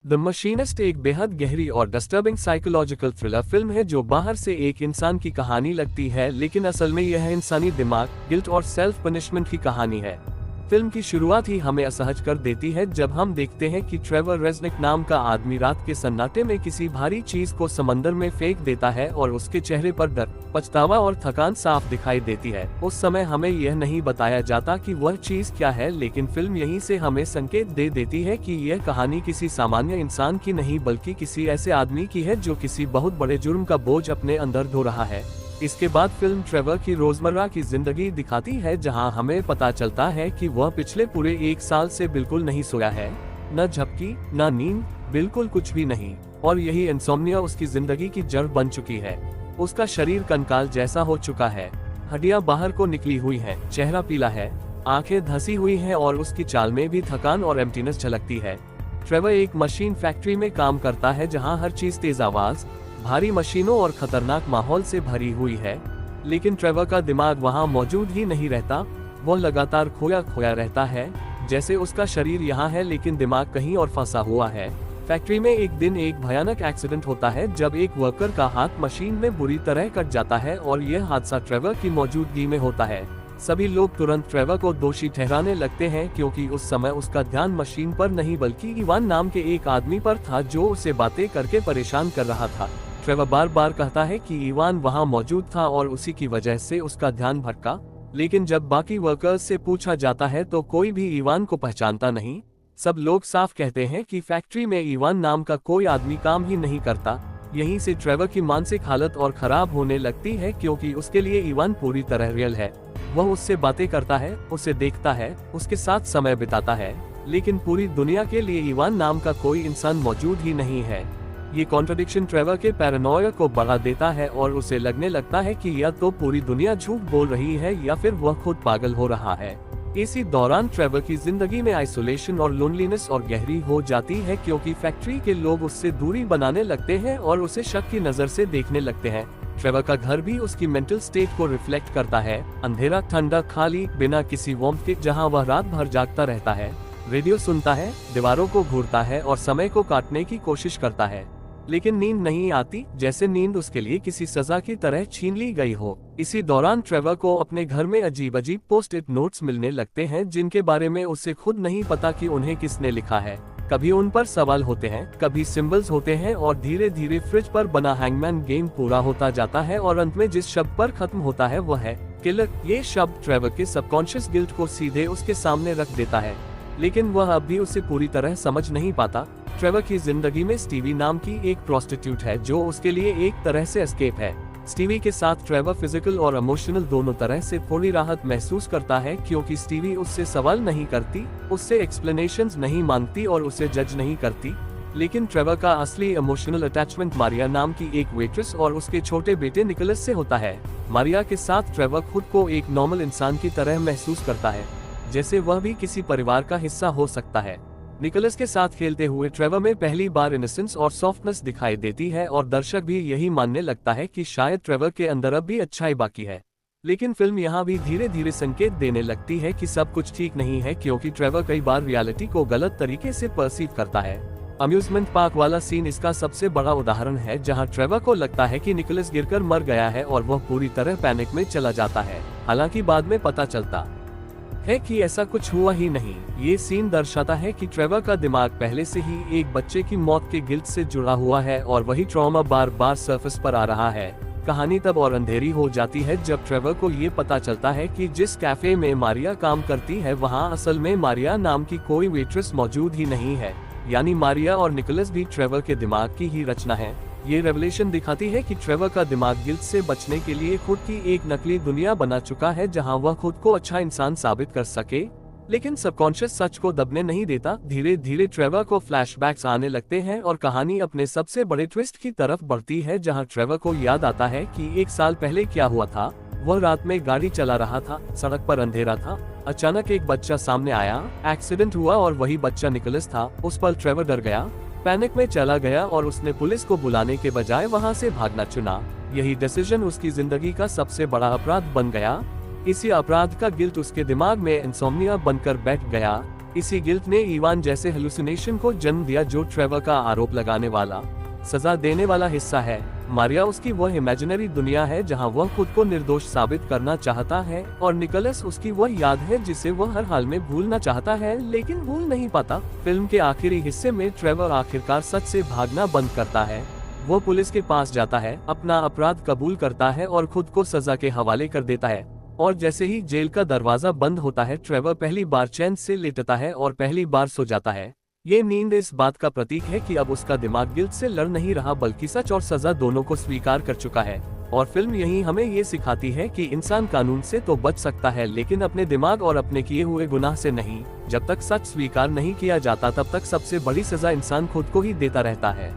The machinist एक बेहद गहरी और डिस्टर्बिंग साइकोलॉजिकल थ्रिलर फिल्म है जो बाहर से एक इंसान की कहानी लगती है, लेकिन असल में यह इंसानी दिमाग, गिल्ट और सेल्फ पनिशमेंट की कहानी है। फिल्म की शुरुआत ही हमें असहज कर देती है जब हम देखते हैं कि ट्रेवर रेज़निक नाम का आदमी रात के सन्नाटे में किसी भारी चीज को समंदर में फेंक देता है और उसके चेहरे पर डर, पछतावा और थकान साफ दिखाई देती है। उस समय हमें यह नहीं बताया जाता कि वह चीज क्या है, लेकिन फिल्म यहीं से हमें संकेत दे देती है कि यह कहानी किसी सामान्य इंसान की नहीं बल्कि किसी ऐसे आदमी की है जो किसी बहुत बड़े जुर्म का बोझ अपने अंदर ढो रहा है। इसके बाद फिल्म ट्रेवर की रोजमर्रा की जिंदगी दिखाती है, जहां हमें पता चलता है कि वह पिछले पूरे 1 साल से बिल्कुल नहीं सोया है, न झपकी न नींद, बिल्कुल कुछ भी नहीं। और यही इंसोम्निया उसकी जिंदगी की जड़ बन चुकी है। उसका शरीर कंकाल जैसा हो चुका है, हड्डियां बाहर को निकली हुई हैं, चेहरा पीला है, आंखें धसी हुई हैं और उसकी चाल में भी थकान और एम्प्टीनेस झलकती है। ट्रेवर एक मशीन फैक्ट्री में काम करता है जहाँ हर चीज तेज आवाज, भारी मशीनों और खतरनाक माहौल से भरी हुई है, लेकिन ट्रेवर का दिमाग वहां मौजूद ही नहीं रहता। वह लगातार खोया खोया रहता है, जैसे उसका शरीर यहाँ है लेकिन दिमाग कहीं और फंसा हुआ है। फैक्ट्री में एक दिन एक भयानक एक्सीडेंट होता है जब एक वर्कर का हाथ मशीन में बुरी तरह कट जाता है और यह हादसा ट्रेवर की मौजूदगी में होता है। सभी लोग तुरंत ट्रेवर को दोषी ठहराने लगते हैं क्योंकि उस समय उसका ध्यान मशीन पर नहीं बल्कि इवान नाम के एक आदमी पर था जो उसे बातें करके परेशान कर रहा था। ट्रेवर बार बार कहता है कि इवान वहां मौजूद था और उसी की वजह से उसका ध्यान भटका, लेकिन जब बाकी वर्कर्स से पूछा जाता है तो कोई भी इवान को पहचानता नहीं। सब लोग साफ कहते हैं कि फैक्ट्री में इवान नाम का कोई आदमी काम ही नहीं करता। यहीं से ट्रेवर की मानसिक हालत और खराब होने लगती है क्योंकि उसके लिए इवान पूरी तरह रियल है। वह उससे बातें करता है, उसे देखता है, उसके साथ समय बिताता है, लेकिन पूरी दुनिया के लिए इवान नाम का कोई इंसान मौजूद ही नहीं है। ये कॉन्ट्रडिक्शन ट्रेवर के पैरानोया को बढ़ा देता है और उसे लगने लगता है कि या तो पूरी दुनिया झूठ बोल रही है या फिर वह खुद पागल हो रहा है। इसी दौरान ट्रेवर की जिंदगी में आइसोलेशन और लोनलीनेस और गहरी हो जाती है क्योंकि फैक्ट्री के लोग उससे दूरी बनाने लगते हैं और उसे शक की नजर से देखने लगते हैं। ट्रेवर का घर भी उसकी मेंटल स्टेट को रिफ्लेक्ट करता है, अंधेरा, ठंडा, खाली, बिना किसी वार्मथ के, जहां वह रात भर जागता रहता है, रेडियो सुनता है, दीवारों को घूरता है और समय को काटने की कोशिश करता है, लेकिन नींद नहीं आती, जैसे नींद उसके लिए किसी सजा की तरह छीन ली गई हो। इसी दौरान ट्रेवर को अपने घर में अजीब अजीब पोस्ट इट नोट्स मिलने लगते हैं जिनके बारे में उसे खुद नहीं पता कि उन्हें किसने लिखा है। कभी उन पर सवाल होते हैं, कभी सिंबल्स होते हैं और धीरे धीरे फ्रिज पर बना हैंगमैन गेम पूरा होता जाता है और अंत में जिस शब्द पर खत्म होता है वह है किलर। ये शब्द ट्रेवर के सबकॉन्शियस गिल्ट को सीधे उसके सामने रख देता है, लेकिन वह अब भी उसे पूरी तरह समझ नहीं पाता। ट्रेवर की जिंदगी में स्टीवी नाम की एक प्रोस्टिट्यूट है जो उसके लिए एक तरह से एस्केप है। स्टीवी के साथ ट्रेवर फिजिकल और इमोशनल दोनों तरह से थोड़ी राहत महसूस करता है क्योंकि स्टीवी उससे सवाल नहीं करती, उससे एक्सप्लेनेशंस नहीं मांगती और उसे जज नहीं करती। लेकिन ट्रेवर का असली इमोशनल अटैचमेंट मारिया नाम की एक वेट्रेस और उसके छोटे बेटे निकोलस से होता है। मारिया के साथ ट्रेवर खुद को एक नॉर्मल इंसान की तरह महसूस करता है, जैसे वह भी किसी परिवार का हिस्सा हो सकता है। निकोलस के साथ खेलते हुए ट्रेवर में पहली बार इनोसेंस और सॉफ्टनेस दिखाई देती है और दर्शक भी यही मानने लगता है कि शायद ट्रेवर के अंदर अब भी अच्छाई बाकी है। लेकिन फिल्म यहाँ भी धीरे धीरे संकेत देने लगती है कि सब कुछ ठीक नहीं है क्योंकि ट्रेवर कई बार रियलिटी को गलत तरीके से परसीव करता है। अम्यूजमेंट पार्क वाला सीन इसका सबसे बड़ा उदाहरण है, जहाँ ट्रेवर को लगता है कि निकोलस गिरकर मर गया है और वह पूरी तरह पैनिक में चला जाता है। हालांकि बाद में पता चलता है कि ऐसा कुछ हुआ ही नहीं। ये सीन दर्शाता है कि ट्रेवर का दिमाग पहले से ही एक बच्चे की मौत के गिल्ट से जुड़ा हुआ है और वही ट्रॉमा बार बार सरफेस पर आ रहा है। कहानी तब और अंधेरी हो जाती है जब ट्रेवर को ये पता चलता है कि जिस कैफे में मारिया काम करती है वहाँ असल में मारिया नाम की कोई वेट्रेस मौजूद ही नहीं है, यानी मारिया और निकोलस भी ट्रेवर के दिमाग की ही रचना है। ये रेवलेशन दिखाती है कि ट्रेवर का दिमाग गिल्ट से बचने के लिए खुद की एक नकली दुनिया बना चुका है जहां वह खुद को अच्छा इंसान साबित कर सके, लेकिन सबकॉन्शियस सच को दबने नहीं देता। धीरे धीरे ट्रेवर को फ्लैशबैक्स आने लगते हैं और कहानी अपने सबसे बड़े ट्विस्ट की तरफ बढ़ती है, जहां ट्रेवर को याद आता है कि 1 साल पहले क्या हुआ था। वह रात में गाड़ी चला रहा था, सड़क पर अंधेरा था, अचानक एक बच्चा सामने आया, एक्सीडेंट हुआ और वही बच्चा निकोलस था। उस पर ट्रेवर डर गया, पैनिक में चला गया और उसने पुलिस को बुलाने के बजाय वहां से भागना चुना। यही डिसीजन उसकी जिंदगी का सबसे बड़ा अपराध बन गया। इसी अपराध का गिल्ट उसके दिमाग में इंसोम्निया बनकर बैठ गया। इसी गिल्ट ने इवान जैसे हेलुसिनेशन को जन्म दिया जो ट्रेवर का आरोप लगाने वाला, सजा देने वाला हिस्सा है। मारिया उसकी वह इमेजिनरी दुनिया है जहां वह खुद को निर्दोष साबित करना चाहता है, और निकोलस उसकी वह याद है जिसे वह हर हाल में भूलना चाहता है लेकिन भूल नहीं पाता। फिल्म के आखिरी हिस्से में ट्रेवर आखिरकार सच से भागना बंद करता है। वो पुलिस के पास जाता है, अपना अपराध कबूल करता है और खुद को सजा के हवाले कर देता है। और जैसे ही जेल का दरवाजा बंद होता है, ट्रेवर पहली बार चैन से लेटता है और पहली बार सो जाता है। ये नींद इस बात का प्रतीक है कि अब उसका दिमाग गिल्ट से लड़ नहीं रहा बल्कि सच और सजा दोनों को स्वीकार कर चुका है। और फिल्म यही हमें ये सिखाती है कि इंसान कानून से तो बच सकता है लेकिन अपने दिमाग और अपने किए हुए गुनाह से नहीं। जब तक सच स्वीकार नहीं किया जाता तब तक सबसे बड़ी सजा इंसान खुद को ही देता रहता है।